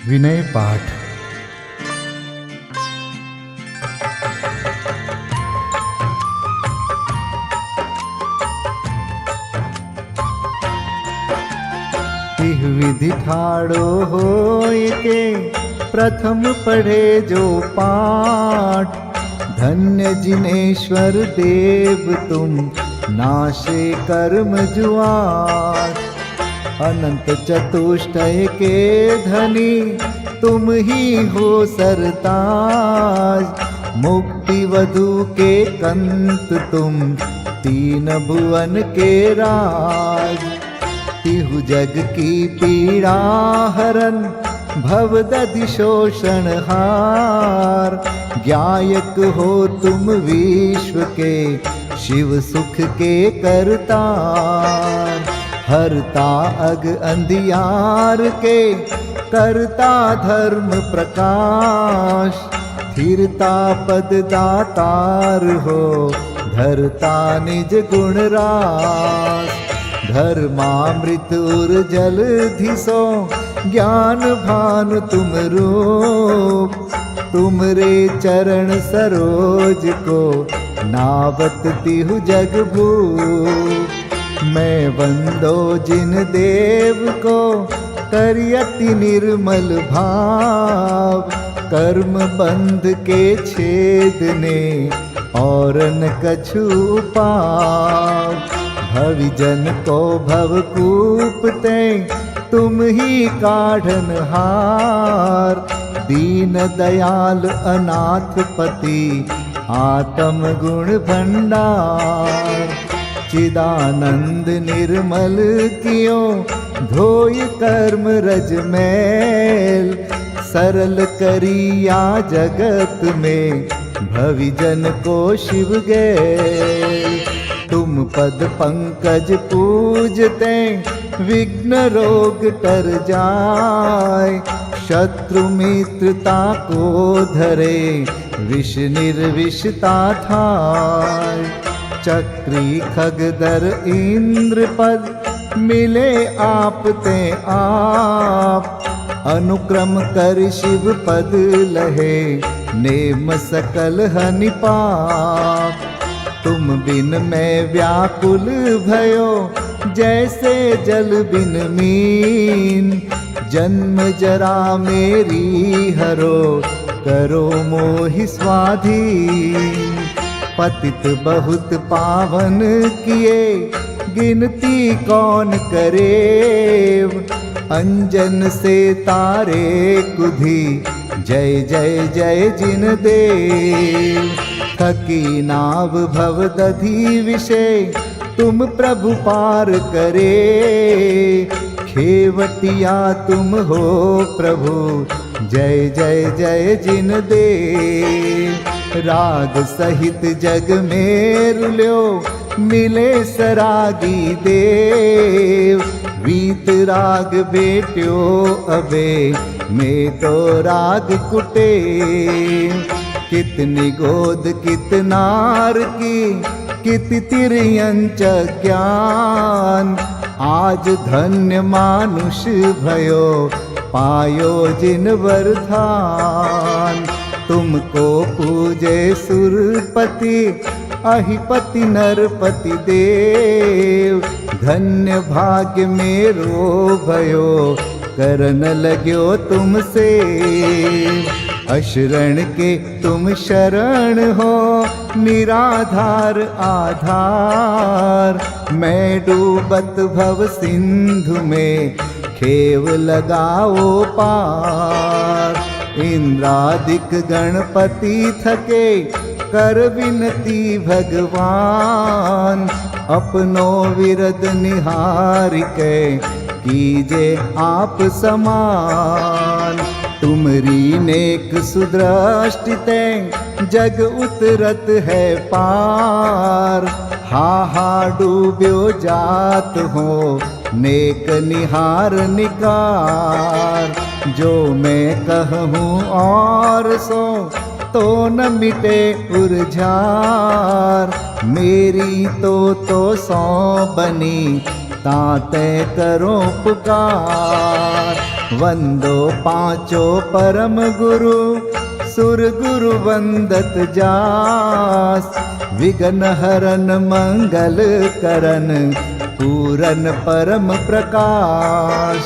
विनय पाठ। तिह विधि ठाड़ो होय के प्रथम पढ़े जो पाठ। धन्य जिनेश्वर देव तुम नाशे कर्म जुआट। अनंत चतुष्टय के धनी तुम ही हो सरताज। मुक्ति वधु के कंत तुम तीन भुवन के राज। तिहु जग की पीड़ा हरन भवदधि शोषण हार। ज्ञायक हो तुम विश्व के शिव सुख के करतार। हरता अग अंधियार के करता धर्म प्रकाश। स्थिरता पद दातार हो धरता निज गुण रास। धर्मामृत उर जल धिसो ज्ञान भानु तुम रूप। तुमरे चरण सरोज को नावत तिहु जग भूप। मैं वंदो जिन देव को करियति निर्मल भाव। कर्म बंध के छेदने और न कछु पाव। भविजन को भवकूपते तुम ही काढ़न हार। दीन दयाल अनाथ पति आत्म गुण भंडार। चिदानंद निर्मल कियो धोय कर्म रज मैल। सरल करिया जगत में भविजन को शिव गैल। तुम पद पंकज पूजते विघ्न रोग तर जाय। शत्रु मित्रता को धरे विष निर्विषता थाय। चक्री खगदर इंद्र पद मिले आप ते आप। अनुक्रम कर शिव पद लहे नेम सकल हनि पाप। तुम बिन मैं व्याकुल भयो जैसे जल बिन मीन। जन्म जरा मेरी हरो करो मोहि स्वाधीन। पतित बहुत पावन किए गिनती कौन करे। अंजन से तारे कुधी जय जय जय जिन देव। थकी नाव भवदधि विषय तुम प्रभु पार करे। खेवटिया तुम हो प्रभु जय जय जय जिन देव। राग सहित जग में रुल्यो मिले सरागी देव। वीत राग बेट्यो अबे में तो राग कुटे। कितनी गोद कितनार की कित तिर्यंच ज्ञान। आज धन्य मानुष भयो पायो जिन वरदान। तुमको पूजे सुरपति अहिपति नरपति देव। धन्य भाग्य मेरो भयो करन लग्यो तुमसे। अशरण के तुम शरण हो निराधार आधार। मैं डूबत भव सिंधु में खेव लगाओ पार। इंद्रादिक गणपति थके कर विनती भगवान। अपनो विरद निहार के कीजे आप समान। तुमरी नेक सुदृष्टिते जग उतरत है पार। हा डूब्यो जात हो नेक निहार निकार। जो मैं कहूँ और सो तो न मिटे उर्जार। मेरी तो सौ बनी ताते करो पुकार। वंदो पांचों परम गुरु सुर गुरु वंदत जास। विघ्न हरन मंगल करन पूरन परम प्रकाश।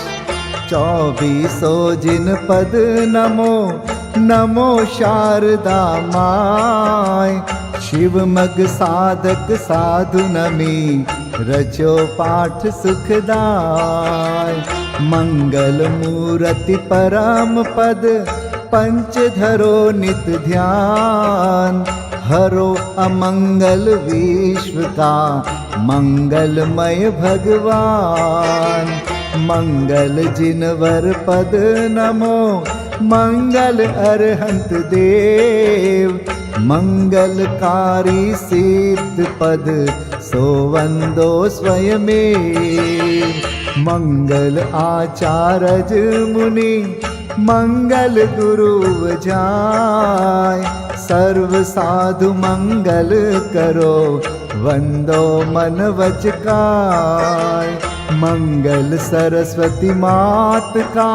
24 जिन पद नमो नमो शारदा माय। शिव मग साधक साधु नमी रचो पाठ सुखदाय। मंगल मूर्ति परम पद पंच धरो नित ध्यान। हरो अमंगल विश्व का मंगलमय भगवान। मंगल जिनवर पद नमो मंगल अरहंत देव। मंगलकारी सिद्ध पद सोवंदो स्वयमेव। मंगल आचारज मुनि मंगल गुरु जाय। सर्व साधु मंगल करो वंदो मन वच काय। मंगल सरस्वती मात का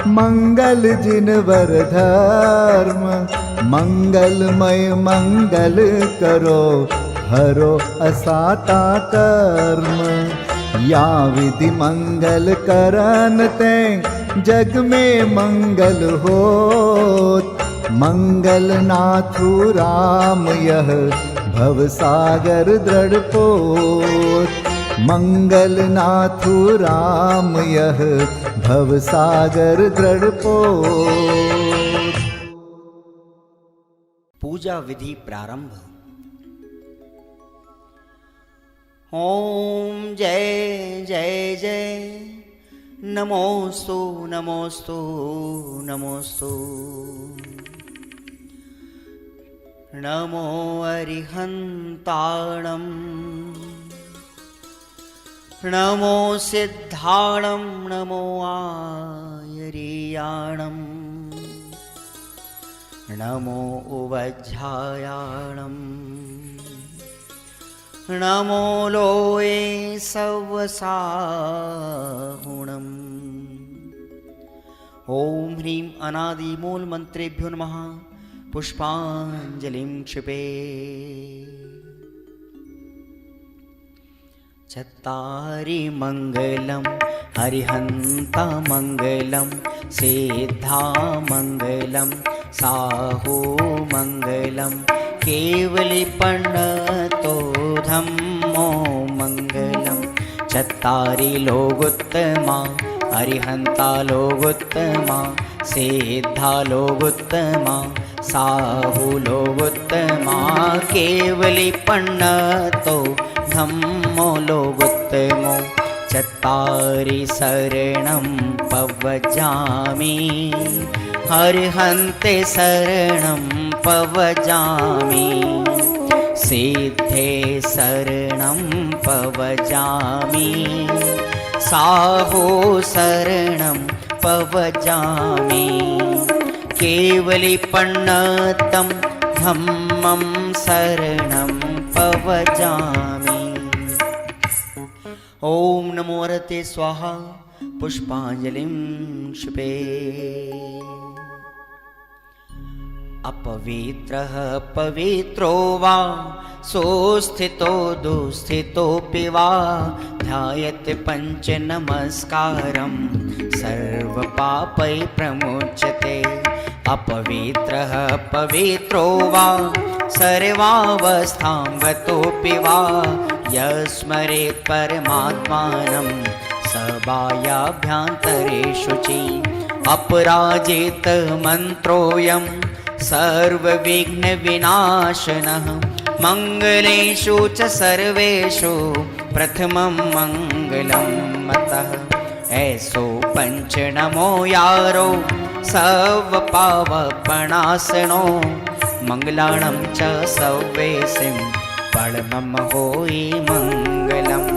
मंगल जिनवर धर्म। मंगलमय मंगल करो हरो असाता कर्म। या विधि मंगल करन ते जग में मंगल होत। मंगल नाथु राम यह भव सागर दृढ़ पोत। मंगल नाथु राम यह भव सागर दृढ़ पोत। पूजा विधि प्रारंभ। ओम जय जय जय नमोस्तु नमोस्तु नमोस्तु। नमो अरिहन्ताणं नमो सिद्धाणं नमो आयर्याणं नमो उवज्झायाणं नमो लोये सवसाहुणम्। ओम ह्रीं अनादि मूल मंत्रेभ्यो नमः। पुष्पांजलिं क्षिपे। चत्तारि मंगलम हरिहंता मंगलम सिद्धा मंगलम साहू मंगलम केवलीपन्नतो धम्मो मंगलम। चत्तारि लोगोत्तमा हरिहंता लोगोत्तमा सिद्धा लोगोत्तमा साहू लोगोत्तमा केवलीपन्नतो धम्मो लोगोत्तमो। चत्तारि शरणं पवजामि हरिहन्ते शरणं पवजामि। सिद्धे शरणं पवजामि साहो शरणं पवजामि। केवलीपन्नतं धम्मं शरणं पवजामि। ओम नमो हरते स्वाहा। पुष्पांजलिं क्षिपे। अपवित्रः पवित्रो वा सोस्थितो दुस्थितोऽपि वा ध्यायते पंच नमस्कारं सर्वपापै प्रमुच्यते। अपवित्रः पवित्रो वा सर्वावस्थां गतोऽपि वा यस्मरेत् परमात्मानं सबायाभ्यन्तरेषु च। अपराजित मन्त्रोऽयं सर्वविघ्नविनाशनः मंगलेषु च सर्वेषु प्रथमं मंगलं मतः। ऐसो पंच नमो यारो सर्वपावपणासनो मंगलाणं च सव्वेसिं परमं होई मंगलम्।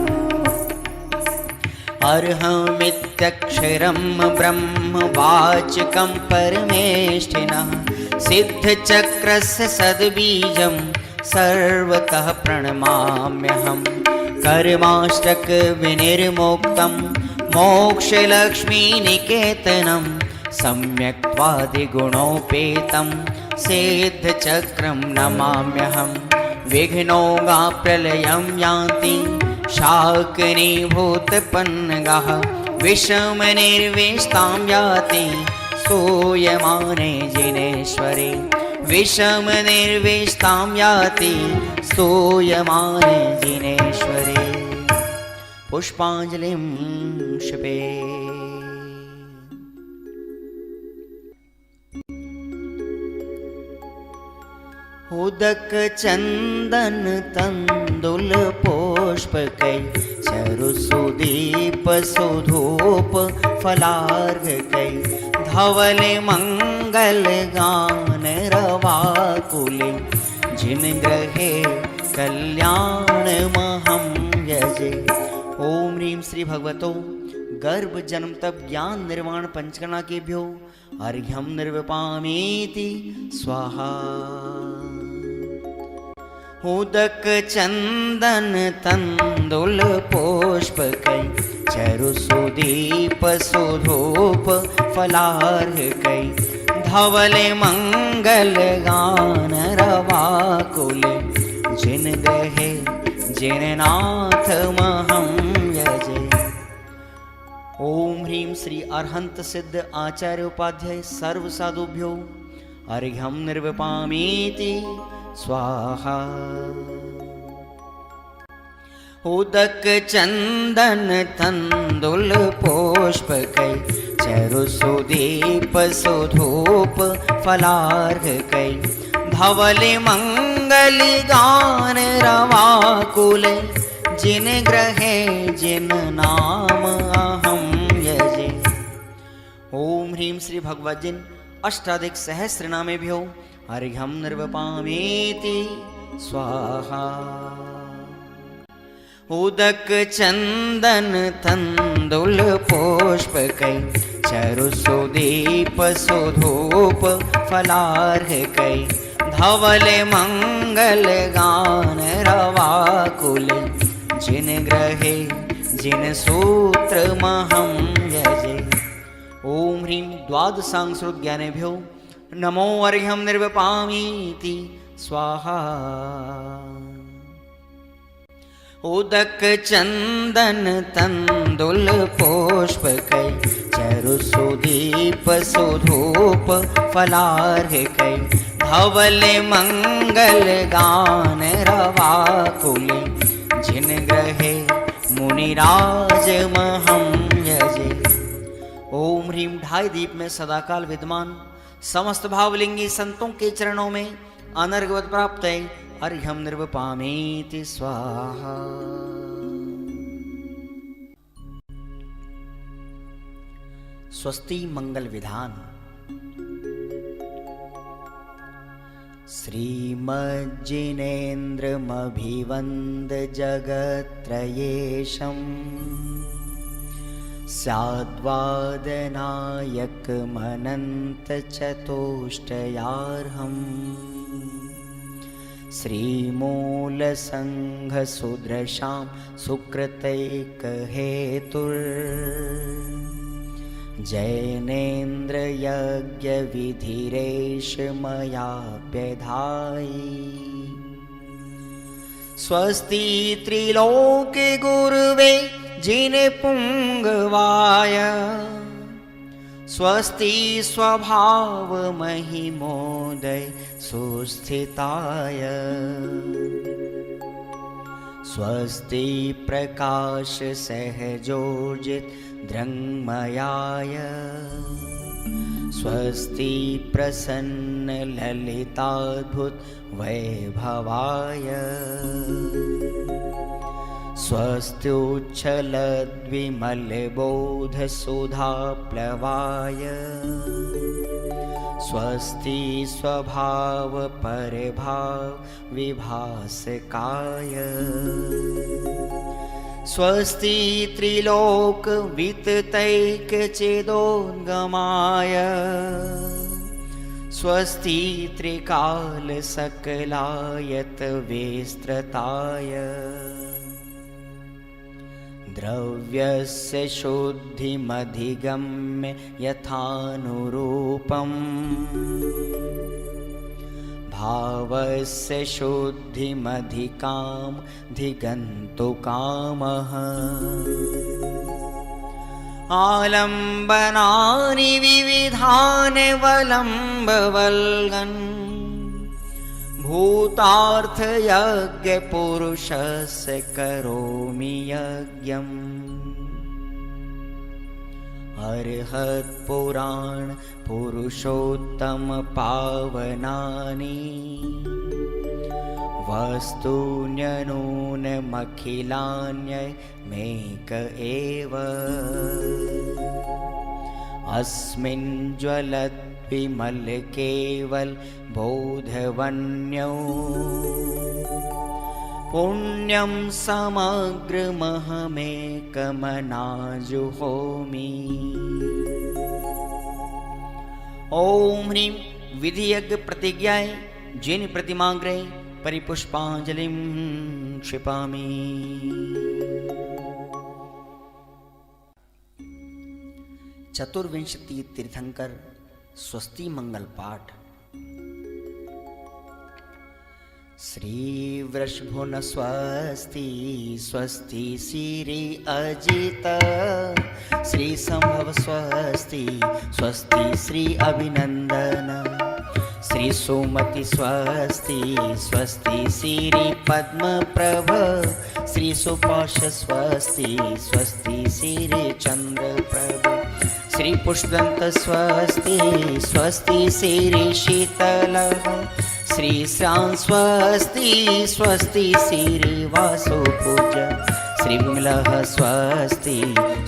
अर्हमित्यक्षरं ब्रह्म वाचकं परमेष्ठिनः सिद्धचक्रस्य सद्बीजं सर्वतः प्रणमाम्यहम्। कर्माष्टक विनिर्मुक्तं मोक्षलक्ष्मीनिकेतनं सम्यक्त्वादिगुणोपेतं सिद्धचक्रं नमाम्यहं। विघ्नौघाप्रलयं यान्ति शाकिनीभूतपन्नगाः, विषमनिर्विष्टां याति स्तूयमाने जिनेश्वरे। विषमनिर्विष्टां याति स्तूयमाने जिनेश्वरे। पुष्पाञ्जलिं क्षिपे। उदक चंदन तंदुल पुष्पकै चरुसुदीप सुधूप फलार्घकै धवल मंगल गान रवाकुले जिन ग्रहे कल्याण महं यजे। ओम ह्रीं श्री भगवतो गर्भ जन्म तप ज्ञान निर्वाण पंचकर्णा केभ्यो अर्घ्यं निर्विपामीति स्वाहा। उदक चंदन तंदुल पुष्पकै चरुसुदीप सुधूप फलार्घकै धवल मंगल गान रवाकुल जिन ग्रहे जिन नाथ महं यजे। ओम ह्रीं श्री अरहंत सिद्ध आचार्य उपाध्याय सर्व साधुभ्यो अर्घ्यं निर्विपामीति स्वाहा। उदक चंदन तंदुल पुष्पकै चरुसुदीप सुधूप फलार्घकै धवल मंगल गान रवाकुल जिन ग्रहे जिन नाम अहं यजे। ओम ह्रीं श्री भगवद्जिन अष्टाधिक सहस्र नामेभ्यो अर्घ्यं निर्विपामीति स्वाहा। उदक चंदन तंदुल पुष्पकै चरुसुदीप सुधूप फलार्घकै धवल मंगल गान रवाकुल जिन ग्रहे जिन सूत्र महं यजे। ओम ह्रीं द्वादशांग ज्ञानेभ्यो नमो अर्घ्यं निर्विपामीति स्वाहा। उदक चंदन तंदुल पुष्पकै चरुसुदीप सुधूप फलार्घकै धवल मंगल गान रवाकुल जिन ग्रहे मुनिराज महं यजे। ओम ह्रीं ढाई दीप में सदाकाल विद्यमान समस्त भावलिंगी संतों के चरणों में अनर्घवत प्राप्त है अर्घ्यं निर्विपामीति स्वाहा। स्वस्ति मंगल विधान। श्रीमज्जिनेन्द्रमभिवन्द जगत्त्रयेशम् स्याद्वादनायकमनन्तचतुष्टयार्हम् श्रीमूलसङ्घसुदृशां सुकृतैकहेतुर् जैनेन्द्रयज्ञविधिरेष मयाप्यधायि। स्वस्ति त्रिलोके गुरुवे जिनपुङ्गवाय स्वस्ति स्वभाव महिमोदय सुस्थिताय स्वस्ति प्रकाश सहजोजित दृङ्मयाय स्वस्ति प्रसन्न ललिताद्भुत वैभवाय स्वस्त्युच्छलद्विमलबोधसुधाप्लवाय स्वस्ति स्वभाव परभाव विभासकाय स्वस्ति त्रिलोक विततैकचेदोद्गमाय स्वस्ति त्रिकाल सकलायत विस्तृताय द्रव्यस्य शुद्धिमधिगम्य यथानुरूपम् भावस्य शुद्धिमधिकामधिगन्तुकामः आलम्बनानि विविधानि वलम्बवल्गन् भूतार्थयज्ञपुरुषस्य करोमि यज्ञम् अर्हत्पुराण पुरुषोत्तम पावनानि वस्तून्यनूनमखिलान्यमेक एव अस्मिन् ज्वलद्विमल केवल बोधवन्यो पुण्यं समग्रमहमेकमनाजुहोमि। ओम ह्रीं विधियज्ञ प्रतिज्ञाय जिन प्रतिमाग्रे परिपुष्पांजलिं क्षिपामि। चतुर्विंशति तीर्थंकर स्वस्ति मंगल पाठ। श्री वृषभुन स्वस्ति स्वस्ति श्री अजित श्री संभव स्वस्ति स्वस्ति श्री अभिनंदन श्री सुमति स्वस्ति स्वस्ति श्री पद्म प्रभ श्री सुपाश स्वस्ति स्वस्ति श्री चंद्र प्रभ श्री पुष्पदंत स्वस्ति स्वस्ति श्री शीतल श्री श्याम स्वस्ति स्वस्ति श्री वासुपूज श्री विमलः स्वस्ति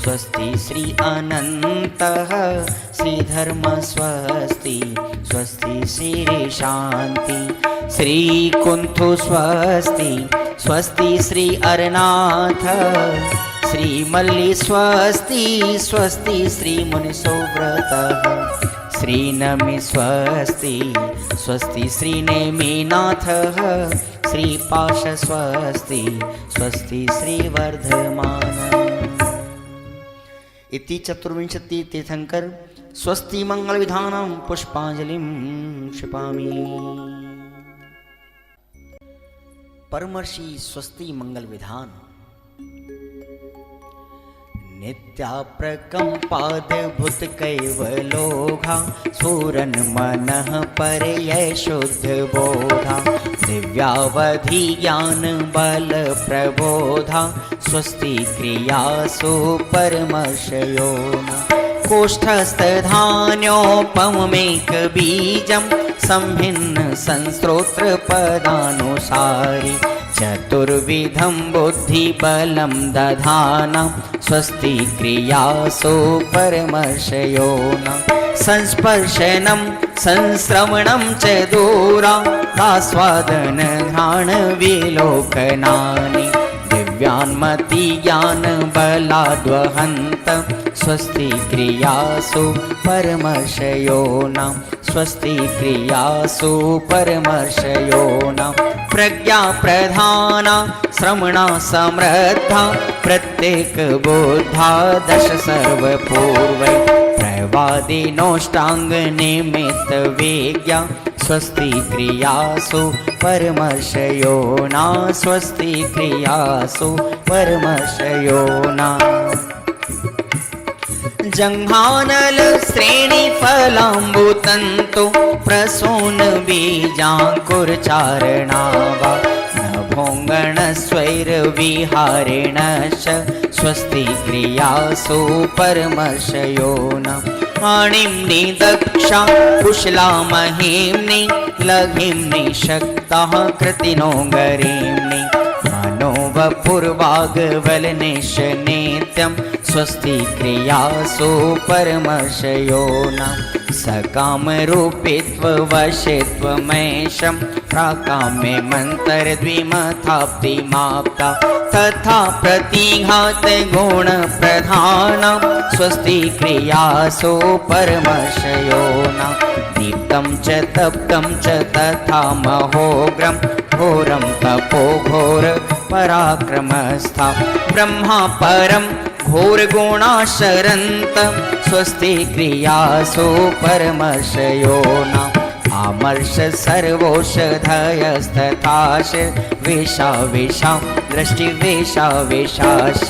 स्वस्ति श्री अनन्तः श्री धर्म स्वस्ति स्वस्ति श्री शांति श्री कुंथु स्वस्ति स्वस्ति श्री अरनाथ श्री मल्ली स्वस्ति स्वस्ति श्री मुनिसोव्रतः श्री नमि स्वस्ति स्वस्ति श्री नेमिनाथः श्री पाश स्वस्ति स्वस्ति श्री वर्धमान। इति चतुर्विंशति तीर्थंकर स्वस्ति मंगल विधानं पुष्पांजलिं क्षिपामि। परमर्षि स्वस्ति मंगल विधान। नित्याप्रकम्पाद्भुत कैवलोघा सूरन मनः परयै शुद्ध बोधा दिव्यावधि ज्ञान बल प्रबोधा स्वस्ति क्रियासु परमर्षयोना कोष्ठस्थधान्योपमेक बीजं संभिन्न संस्रोत्र पदानुसारि चतुर्विधं बुद्धिबलं दधाना स्वस्ति क्रियासु परमर्षयोना संस्पर्शनं संश्रवणं च दूरादास्वादन घ्राण विलोकनानि दिव्यान्मति ज्ञान बलाद्वहन्त स्वस्ति क्रियासु परमर्षयोना स्वस्ति क्रियासु परमर्षयोना प्रज्ञा प्रधाना श्रवणा समृद्धा प्रत्येक बोधा दश सर्वपूर्वै प्रवादिनोष्टांग निमित्त वेज्ञा स्वस्ति क्रियासु परमर्षयोना स्वस्ति क्रियासु परमर्षयोना जंघानल श्रेणी फलाम्बुतंतु प्रसून बीजांकुरचारणावा नभोंगण स्वैर विहारेणश्च स्वस्ति क्रियासु परमर्षयोना आणिम्नि दक्षा कुशला महिम्नि लघिम्नि शक्ताः कृतिनो गरीम्नि मनोवपुर्वाग्वलनिश नित्यं स्वस्ति क्रियासु परमर्षयोना सकामरूपित्ववशित्वमेशं प्राकाम्ये मन्तरद्विमथाप्तिमाप्ता तथा प्रतिघात गुणप्रधानं स्वस्ति क्रियासु परमर्षयोना दीप्तं च तप्तं च तथा महोग्रं घोरं तपो घोर पराक्रमस्था ब्रह्मा परम घोरगुणाशरन्त स्वस्ति क्रियासु परमर्षयो न आमर्ष सर्वौषधयस्तथाश वेशा वेशा दृष्टि वेशा वेशाश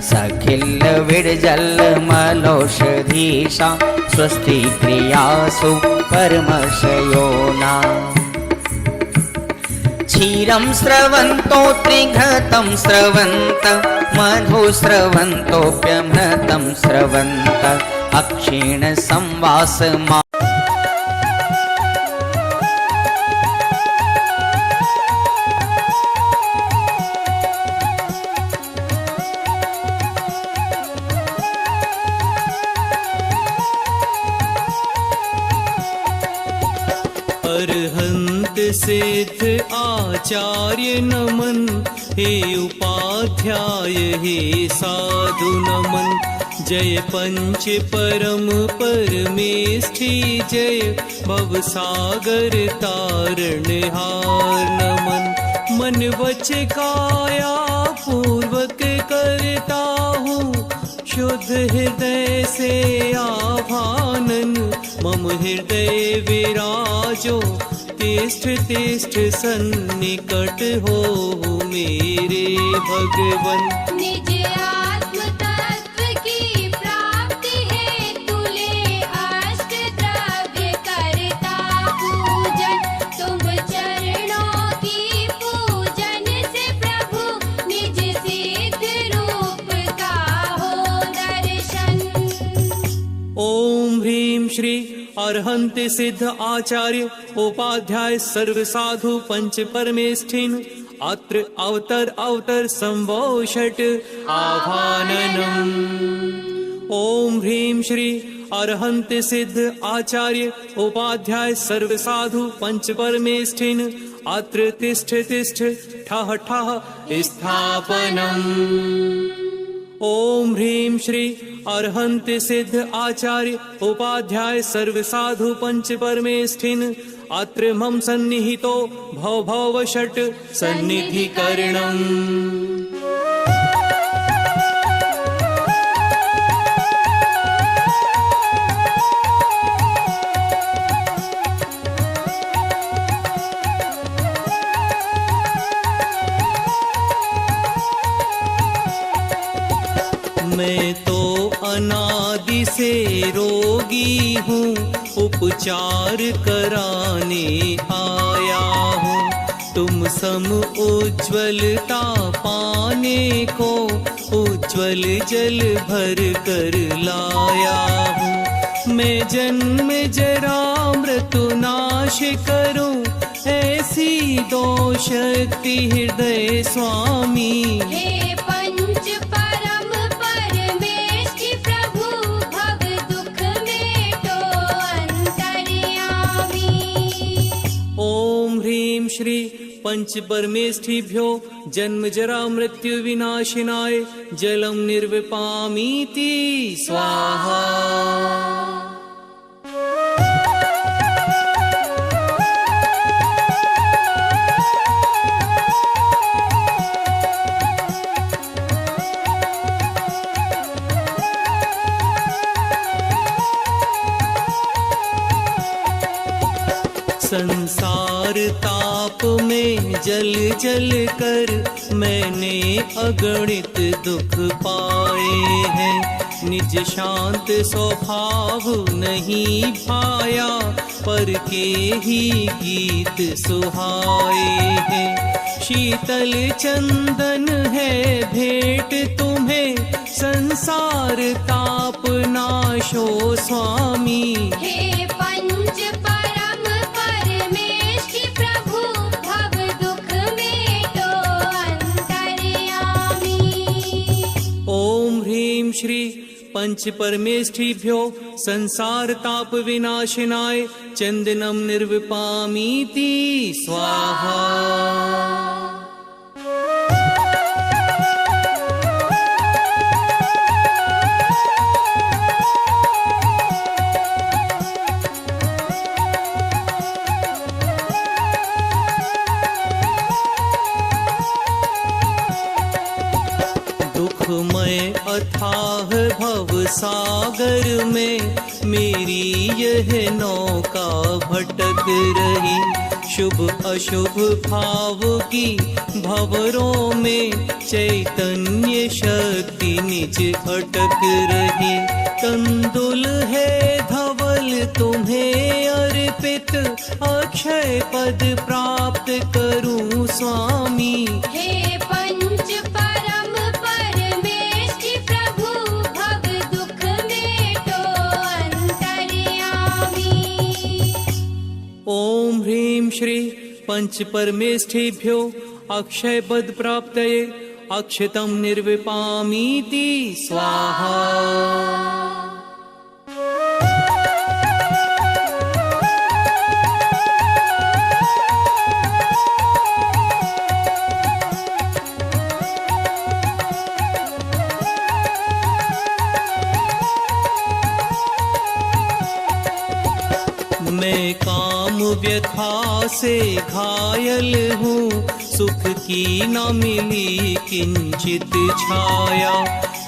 सखिल विडजल मलौषधीशा स्वस्ति क्रियासु परमर्षयो न क्षीरं स्रवन्तो त्रिघृतं स्रवन्त मधु स्रवन्तोऽप्यमृतं स्रवन्त अक्षीण संवास अरहंत सिद्ध आचार्य नमन हे उपाध्याय हे साधु नमन जय पंच परम परमेष्ठी जय भवसागर तारणहार नमन मन वच काया पूर्वक करता हूँ शुद्ध हृदय से आभानन मम हृदय विराजो तिष्ठ तिष्ठ सन्निकट हो मेरे भगवन निज आत्म तत्व की प्राप्ति है तुले अष्ट द्रव्य करता पूजन तुम चरणों की पूजन से प्रभु निज सिद्ध रूप का हो दर्शन। ओम ह्रीं श्री अरहंत सिद्ध आचार्य उपाध्याय सर्व साधु पंच परमेष्ठिन अत्र अवतर अवतर संभो षट आभाननम्। ओम ह्रीं श्री अरहंत सिद्ध आचार्य उपाध्याय सर्व साधु पंच परमेष्ठिन अत्र तिष्ठ तिष्ठ ठः ठः स्थापनम्। ओम ह्रीं श्री अरहंत सिद्ध आचार्य उपाध्याय सर्व साधु पंच परमेष्ठिन अत्र मम सन्निहितो भव भव षट सन्निधिकरणम्। मैं तो अनादि से रोगी हूँ उपचार कराने आया हूँ तुम सम उज्ज्वलता पाने को उज्ज्वल जल भर कर लाया हूँ मैं जन्म जरा मृत्यु नाश करूँ ऐसी दो शक्ति हृदय स्वामी हे पंच परम परमेष्ठी प्रभु भव दुख मेटो अंतर्यामी। ओम ह्रीं श्री पंच परमेष्ठिभ्यो जन्म जरा मृत्यु विनाशिनाय जलम निर्विपामीति स्वाहा। संसार ताप में जल जल कर मैंने अगणित दुख पाए हैं निज शांत स्वभाव नहीं भाया पर के ही गीत सुहाए हैं शीतल चंदन है भेंट तुम्हें संसार ताप नाशो स्वामी। हे पंच परम परमेष्ठी प्रभु भव दुख मेटो अंतर्यामी। ओम ह्रीं श्री पंच परमेष्ठिभ्यो संसार ताप विनाशिनाय चंदनम निर्विपामीति स्वाहा। मेरी यह नौका भटक रही। शुभ अशुभ भाव की भंवरों में चैतन्य शक्ति निज अटक रही। तंदुल है धवल तुम्हें अर्पित, अक्षय पद प्राप्त करूं स्वामी। हे पंच परम परमेष्टि प्रभु, भव दुख मेटो अंतर्यामी। ओम ह्रीं श्री पंच परमेष्ठिभ्यो अक्षय पद प्राप्तये अक्षतम निर्विपामीति स्वाहा। मैं काम व्यथा से घायल हूँ, सुख की न मिली किंचित छाया।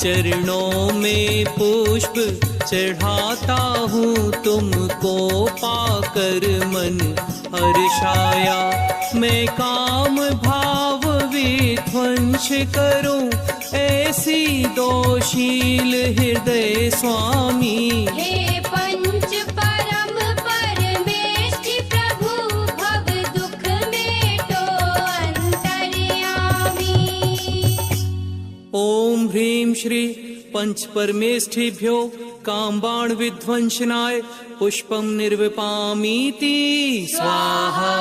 चरणों में पुष्प चढ़ाता हूँ, तुमको पाकर मन हर्षाया। मैं काम भाव विध्वंस करूँ, ऐसी दोशील हृदय स्वामी। हे पंच परम परमेष्टि प्रभु, भव दुख मेटो अंतर्यामी। ओम ह्रीं श्री पंच परमेष्ठिभ्यो कामबाण विध्वंसनाय पुष्पम निर्विपामीति स्वाहा।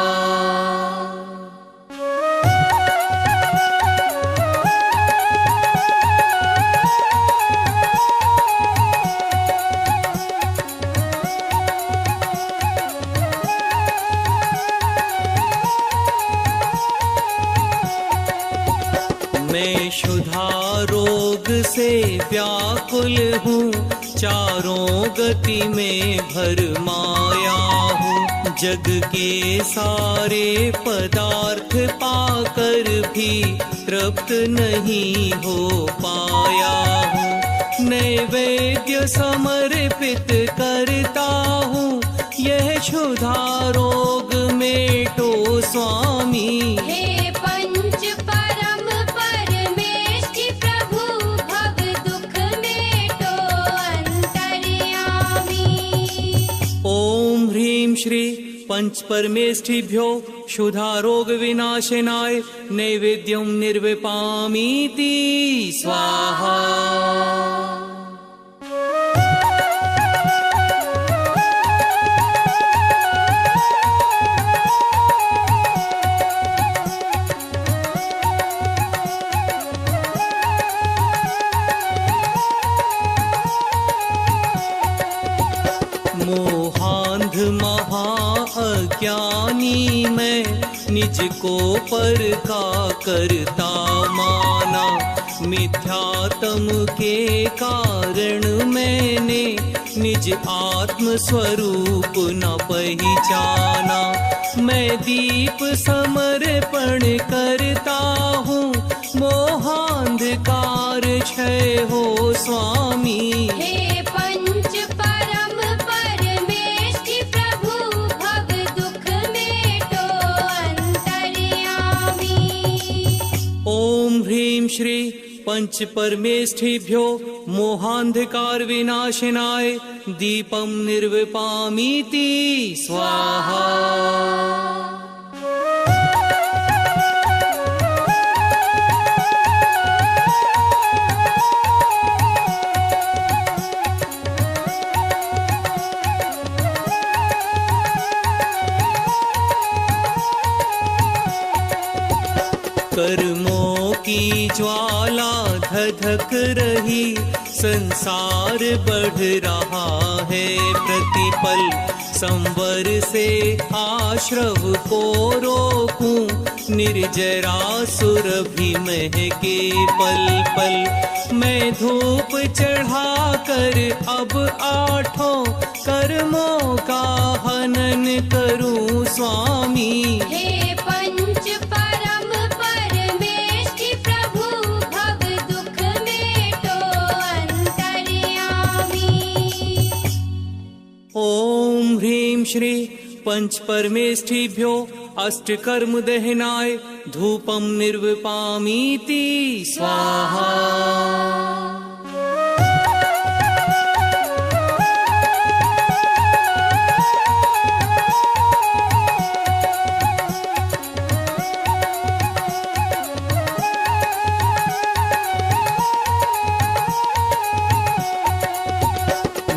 मैं क्षुधा रोग से व्याकुल हूँ, चारों गति में भरमाया हूँ। जग के सारे पदार्थ पाकर भी तृप्त नहीं हो पाया हूँ। नैवेद्य समर्पित करता हूँ, यह क्षुधा रोग मेटो स्वामी। हे पंच परम परमेष्टि प्रभु, भव दुख मेटो अंतर्यामी। ओम ह्रीं श्री पंच परमेष्ठिभ्यो क्षुधा रोग विनाशनाय नैवेद्यम निर्विपामीति स्वाहा। मोहांध महा अज्ञानी मैं, निज को पर का करता माना। मिथ्यात्म के कारण मैंने निज आत्म स्वरूप न पहचाना। मैं दीप समर्पण करता हूँ, मोहांधकार क्षय हो स्वामी। हे पंच परम परमेष्टि प्रभु, भव दुख मेटो अंतर्यामी। ओम ह्रीं श्री पंच परमेष्ठिभ्यो मोहांधकार विनाशनाय दीपम निर्विपामीति स्वाहा। कर्मों की ज्वाला धधक रही, संसार बढ़ रहा है प्रतिपल। संवर से आश्रव को रोकूं, निर्जरा सुरभि महके पल पल। मैं धूप चढ़ा कर अब आठों कर्मों का हनन करूं स्वामी। हे पंच परम परमेष्टि प्रभु, भव दुख मेटो अंतर्यामी। ओम ह्रीं श्री पंच परमेष्ठिभ्यो अष्टकर्म दहनाय धूपम निर्वपामीति स्वाहा।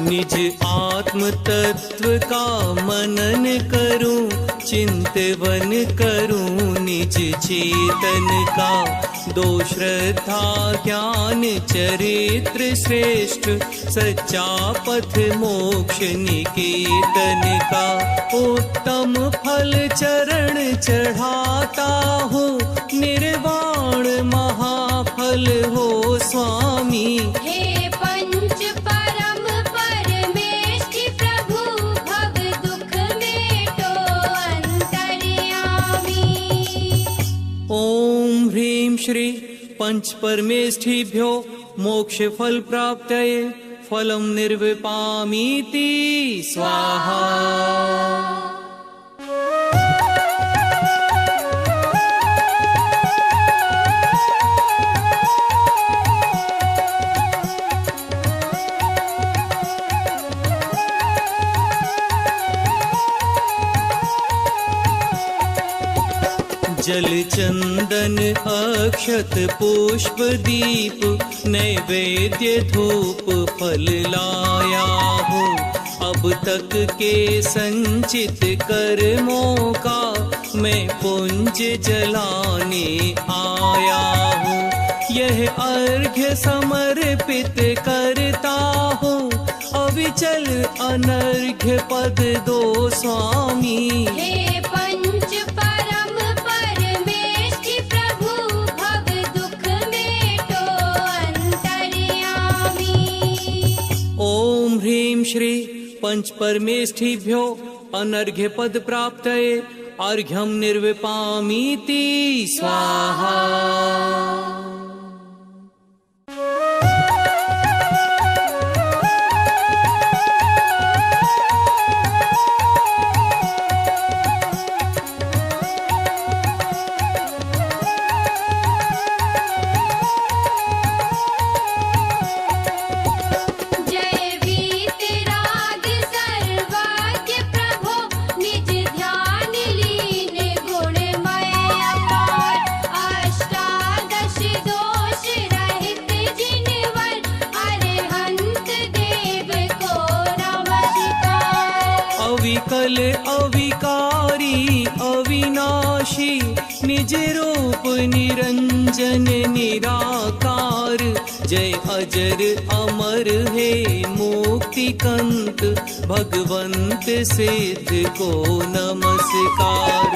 निज आत्म तत्व का मनन करूं, चिंतवन करूं निज चेतन का। दो श्रद्धा ज्ञान चरित्र श्रेष्ठ, सच्चा पथ मोक्ष निकेतन का। उत्तम फल चरण चढ़ाता हूँ, निर्वाण महाफल हो स्वामी। हे पंच परम परमेष्ठि प्रभु, भव दुख मेटो अंतर्यामी। ओम ह्रीं श्री पंच परमेष्ठिभ्यो मोक्ष फल प्राप्तये फलम निर्विपामीति स्वाहा। जल चंदन अक्षत पुष्प दीप, नैवेद्य धूप फल लाया हूँ। अब तक के संचित कर्मों का मैं पुंज जलाने आया हूँ। यह अर्घ्य समर्पित करता हूँ, अविचल अनर्घ्य पद दो स्वामी। हे पंच परम परमेष्ठि प्रभु, भव दुख मेटो अंतर्यामी। ओम ह्रीं श्री पंच परमेष्ठिभ्यो अनर्घ्य पद प्राप्तये अर्घ्यम निर्विपामीति स्वाहा। जय वीतराग सर्वज्ञ प्रभो, निज ध्यान लीन गुणमय अपार। अष्टादश दोष रहित जिनवर, अरिहंत देव को नमस्कार। अविकल अविकारी अविनाशी, निज रूप निरंजन निराकार। जय अजर अमर हे मुक्ति कंत, भगवंत सिद्ध को नमस्कार।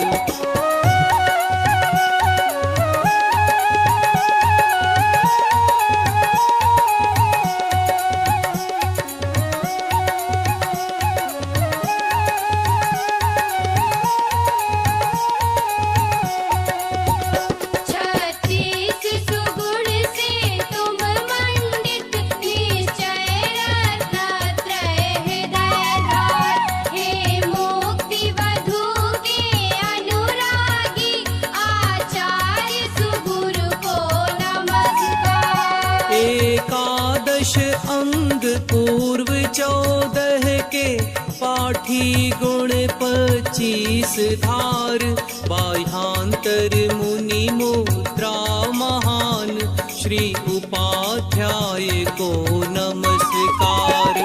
छत्तीस सुगुण से तुम मंडित, निश्चय रत्नत्रय हृदयधार। हे मुक्ति वधू के अनुरागी, आचार्य सुगुरु को नमस्कार। एकादश अंग पूर्व 14 के, पाठी गुण 25 धार। बाह्यांतर मुनि मुद्रा महान, श्री उपाध्याय को नमस्कार।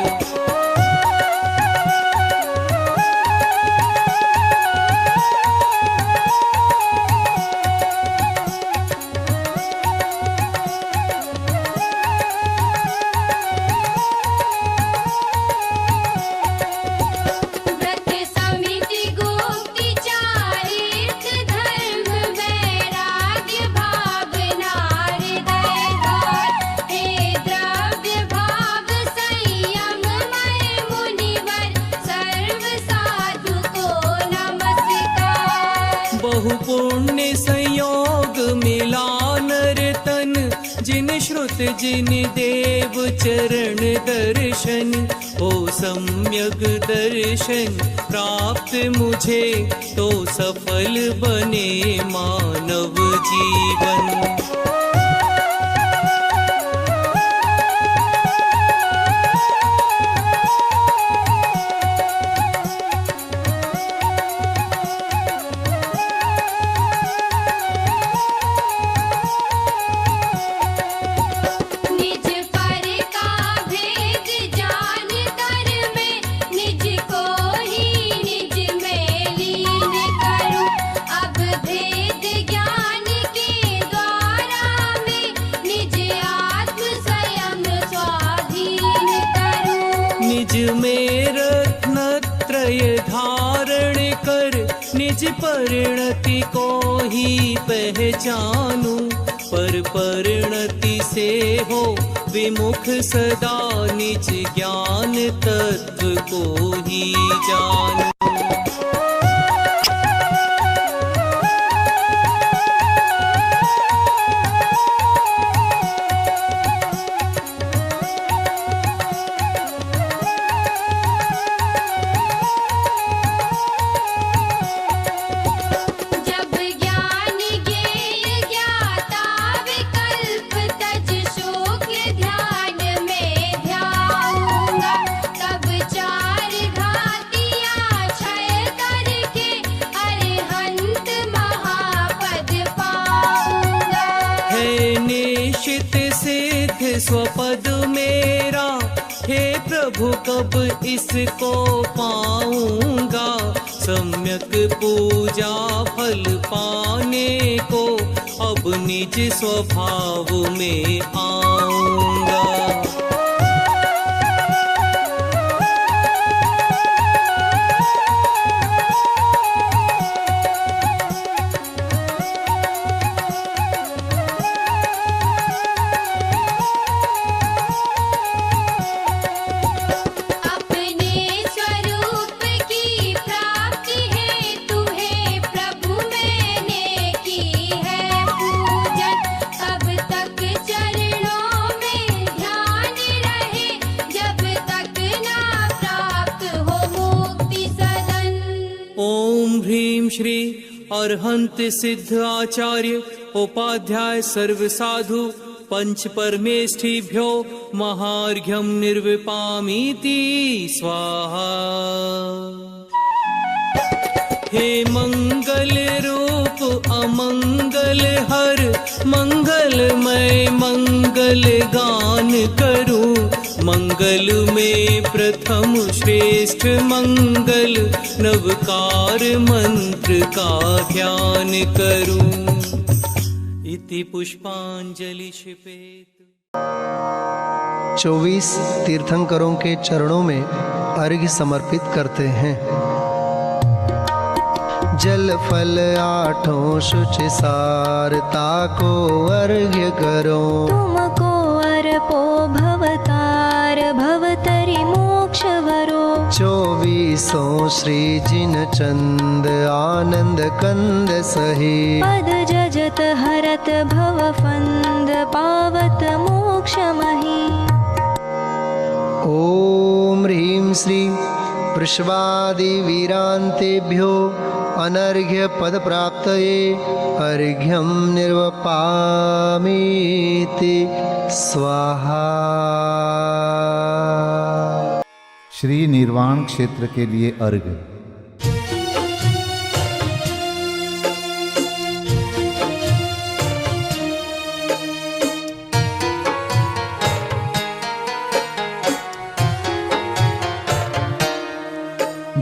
व्रत समिति गुप्ति चारित्र धर्म, वैराग्य भावना हृदयधार। हे द्रव्य भाव संयम मय मुनिवर, सर्व साधु को नमस्कार। बहु पुण्य संयोग मिला नर तन, जिन श्रुत जिन देव चरण दर्शन। हो सम्यक दर्शन प्राप्त मुझे, तो सफल बने मानव जीवन। निज पर का भेद जान कर मैं निज को ही निज में लीन करूं। अब भेद ज्ञान के द्वारा मैं निज आत्म स्वयं स्वाधीन करूं। निज में रत्नत्रय धारण कर, निज परिणति को ही पहचानूं। पर परिणति से हो विमुख सदा, निज ज्ञान तत्व को ही जानूं। जब ज्ञान ज्ञेय ज्ञाता विकल्प तज शुक्ल ध्यान में ध्याऊंगा। तब चार घातियाँ क्षय करके अरिहंत महापद पाऊंगा। है निश्चित सिद्ध स्वपद मेरा, हे प्रभु कब इसको पाऊंगा। सम्यक पूजा फल पाने को, अब निज स्वभाव में आऊंगा। अपने स्वरूप की प्राप्ति हेतु हे प्रभु मैंने की है पूजन। तब तक चरणों में ध्यान रहे, जब तक ना प्राप्त हो मुक्ति सदन। ओम ह्रीं श्री अरहंत सिद्ध आचार्य उपाध्याय सर्व साधु पंच परमेष्ठिभ्यो महार्घ्यं निर्विपामीति स्वाहा। हे मंगल रूप अमंगल हर, मंगलमय मंगल गान करूं। मंगल में प्रथम श्रेष्ठ मंगल, नवकार मंत्र का ध्यान करूं। इति पुष्पांजलि क्षिपेत। 24 तीर्थंकरों के चरणों में अर्घ्य समर्पित करते हैं। जल फल आठों शुच सारता को अर्घ्य करो। तुमको अर्पो भवतार भवतरि मोक्ष वरो। 24 श्री जिन चंद आनंद कंद सही। पद जजत हरत भव फंद पावत मोक्ष मही। ओम ह्रीं श्री वृषवादि वीरांतेभ्यो अनर्घ्य पद प्राप्तये अर्घ्यं निर्वपामीति स्वाहा। श्री निर्वाण क्षेत्र के लिए अर्घ्य।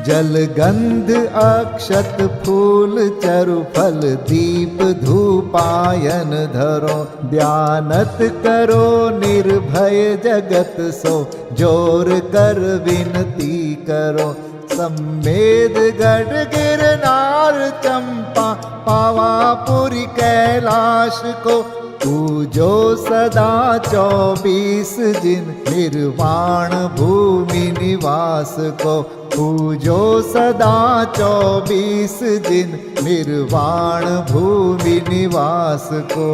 जल गंध अक्षत फूल चरु फल दीप धूपायन धरो। ध्यानत करो निर्भय जगत सो, जोर कर विनती करो। सम्मेद गढ़ गिरनार चंपा पावापुरी कैलाश को। पूजो सदा 24 जिन निर्वाण भूमि निवास को। पूजो सदा 24 जिन निर्वाण भूमि निवास को।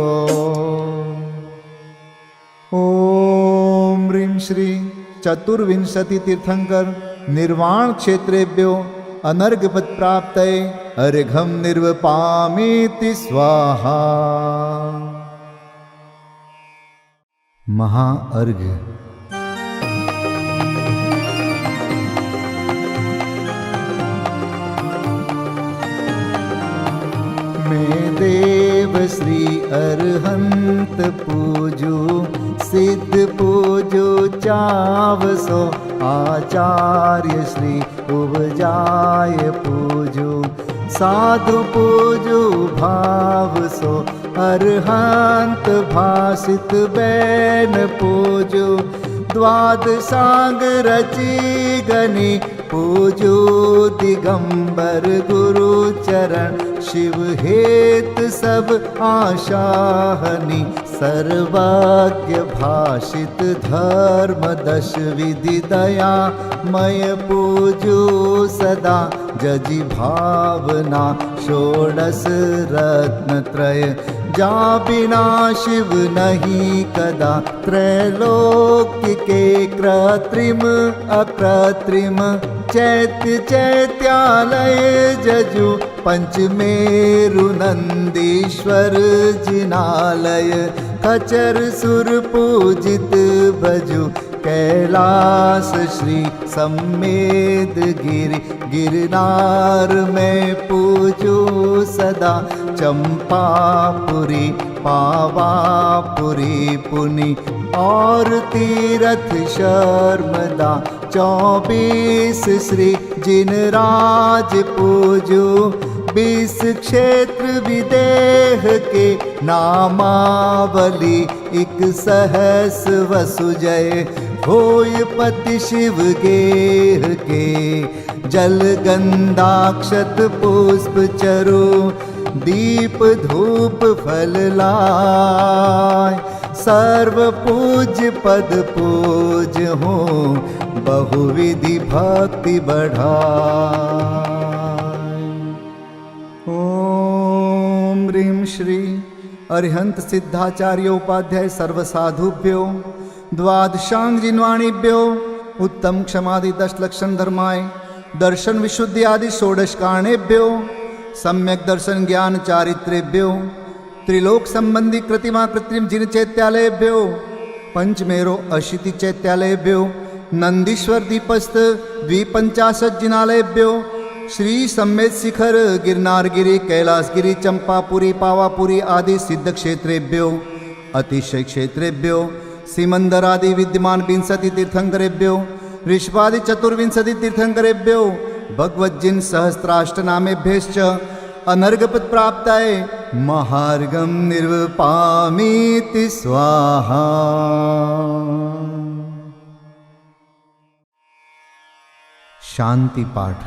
ओम ह्रीं श्री चतुर्विंशति तीर्थंकर निर्वाण क्षेत्रेभ्यो अनर्घपद प्राप्तये अर्घम निर्वपामीति स्वाहा। महाअर्घ। मैं देव श्री अरहंत पूजू सिद्ध पूजू चावसो आचार्य श्री उपजाय पूजू साधु पूजू भावसो अरहंत भासित बैन पूजू द्वादशांग रची गनी पूजू दिगंबर गुरु चरण शिव हेत सब आशाहनि सर्वज्ञ भाषित धर्म दश विधि दया मय पूजू सदा जजि भावना षोडश रत्न त्रय जा बिना शिव नहीं कदा त्रैलोक्य के कृत्रिम अकृत्रिम चैत्य चैत्यालय जजु पंचमेरु नंदीश्वर जिनालय खचर सुर पूजित भजु कैलास श्री सम्मेद गिरि गिरनार में पूजू सदा चंपापुरी पावापुरी पुनि और तीरथ शर्मदा 24 श्री जिनराज पूजू 20 क्षेत्र विदेह के नामावली 1 सहस वसुजय होय पति शिव गेह के जल गंधाक्षत पुष्प चरु दीप धूप फल लाय सर्व पूज्य पद पूज हो बहुविधि भक्ति बढ़ाय। ओम ह्रीं श्री अरिहंत सिद्धाचार्य उपाध्याय सर्वसाधुभ्यो द्वादशांग जिन्वाणीभ्यो उत्तम क्षमादि 10 लक्षण धर्माय दर्शन विशुद्धि आदि 16 कारणेभ्यो सम्यक दर्शन ज्ञान चारित्रेभ्यो त्रिलोक संबंधी कृतिमा कृत्रिम जिन चैत्यालयभ्यो पंचमेरो अशीति चैत्यालयभ्यो नंदीश्वर दीपस्थ 250 जिनालयभ्यो श्री सम्मेद शिखर गिरनारगिरी कैलासगिरी चंपापुरी पावापुरी आदि सिद्ध क्षेत्रेभ्यो अतिशय क्षेत्रेभ्यो सिमंदर आदि विद्यमान 20 तीर्थंकरेभ्यो ऋषभादि 24 तीर्थंकरेभ्यो भगवज्जिन सहस्राष्टनामेभ्यश्च अनर्घपद प्राप्ताय महार्घम निर्वपामीति स्वाहा। शांति पाठ।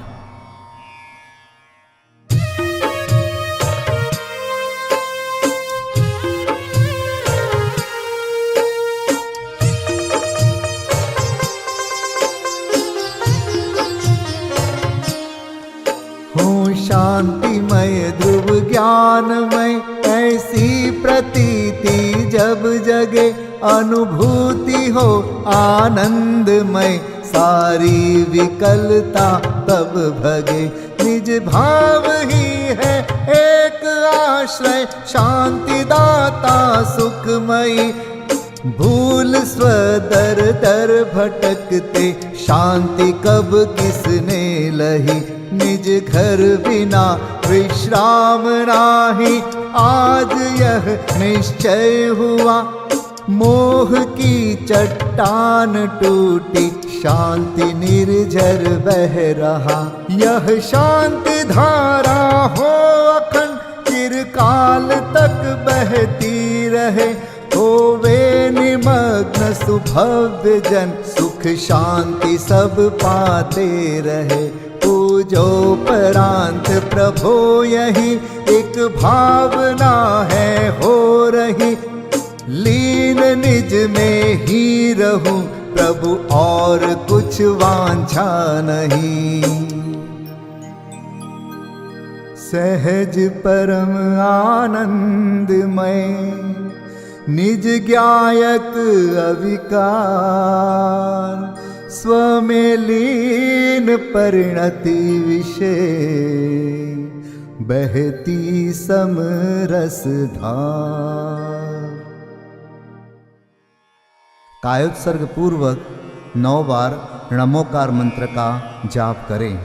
शांतिमय ध्रुव ज्ञानमय ऐसी प्रतीति जब जगे अनुभूति हो आनंदमय सारी विकलता तब भगे निज भाव ही है एक आश्रय शांति दाता सुखमयी भूल स्वदर दर भटकते शांति कब किसने लही निज घर बिना विश्राम नाही आज यह निश्चय हुआ मोह की चट्टान टूटी शांति निर्झर बह रहा यह शांति धारा हो अखंड चिरकाल तक बहती रहे होवे निमग्न सुभव्य जन सुख शांति सब पाते रहे पूजोपरांत प्रभो यही एक भावना है हो रही लीन निज में ही रहूं प्रभु और कुछ वांछा नहीं सहज परम आनंदमय निज ज्ञायक अविकार स्वमें लीन परिणति विषय बहती समरस धार। कायोत्सर्ग पूर्वक 9 बार नमोकार मंत्र का जाप करें।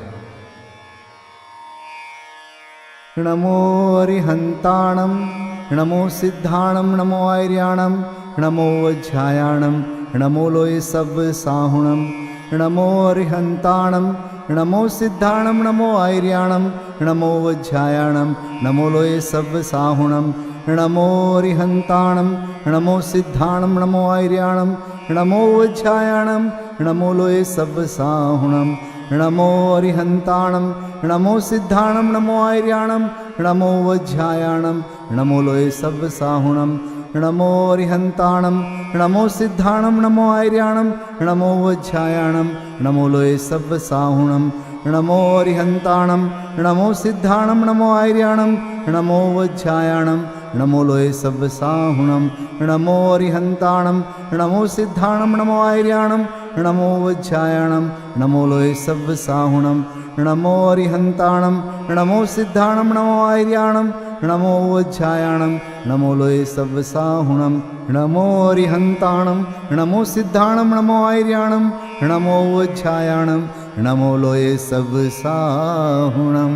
नमो अरिहंताणं, नमो सिद्धाणं, नमो आर्याणं, नमो वज्रायाणं, नमो लोये सब साहुणं। नमो अरिहंताणं, नमो सिद्धाणं, नमो आर्याणं, नमो वज्रायाणं, नमो लोये सब साहुणं। नमो अरिहंताणं, नमो सिद्धाणं, नमो आर्याणं, नमो वज्रायाणं, नमो लोये सब साहुणं। नमो अरिहंताणं, नमो सिद्धाणं, नमो आर्याणं, नमो वज्रायाणं, नमो लोये सब साहुणं। नमो अरिहंताणं, नमो सिद्धाणं, नमो आर्याणं, नमो वज्रायाणं, नमो लोये सब साहुणं। नमो अरिहंताणं, नमो सिद्धाणं, नमो आर्याणं, नमो वज्रायाणं, नमो लोये सब साहुणं। नमो अरिहंताणं, नमो सिद्धाणं, नमो आर्याणं, नमो वज्रायाणं, नमो लोये सब साहुणं। नमो अरिहंताणं, नमो सिद्धाणं, नमो आर्याणं, नमो वज्रायाणं, नमो लोये सब साहुणं। नमो अरिहंताणं, नमो सिद्धाणं, नमो आर्याणं, नमो वज्रायाणं, नमो लोये सब साहुणं।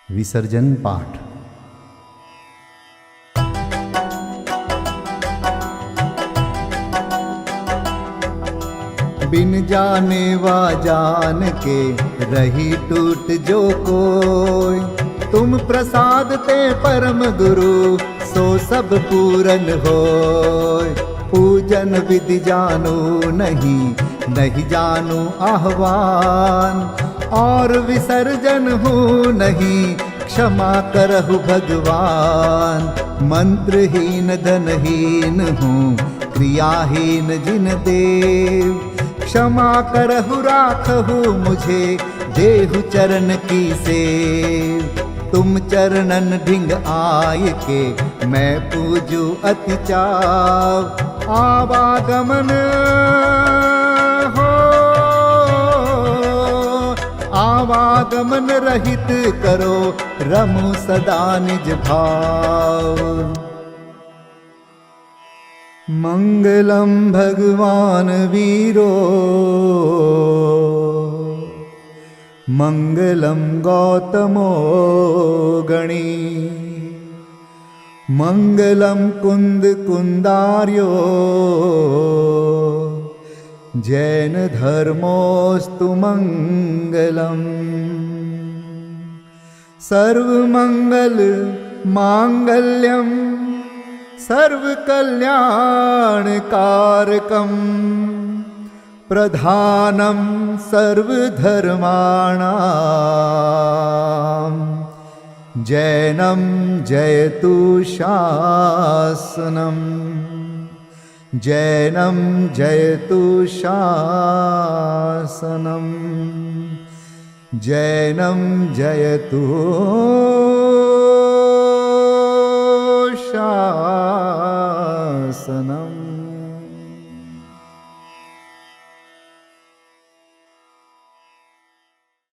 विसर्जन पाठ। बिन जाने वा जान के रही टूट जो कोई, तुम प्रसाद ते परम गुरु सो सब पूरन होय। पूजन विधि जानो नहीं, नहीं जानो आह्वान, और विसर्जन हूँ नहीं, क्षमा करहु भगवान। मंत्रहीन धनहीन हूँ, क्रियाहीन जिन देव, क्षमा करहु राखहु मुझे, देहु चरण की सेव। तुम चरणन ढिंग आय के, मैं पूजू अति चाव। आवागमन हो, आवागमन रहित करो, रमु सदा निज भाव। मंगलम भगवान वीरो, मंगलम गौतमो गणी, मंगलम कुंद कुंदार्यो, जैन धर्मोस्तु मंगलम। सर्वमंगल मांगल्यम, सर्वकल्याणकारकं, प्रधानं सर्वधर्माणां, जैनं जयतु शासनं, जैनं जयतु शासनं, जैनं जयतु शासनम्।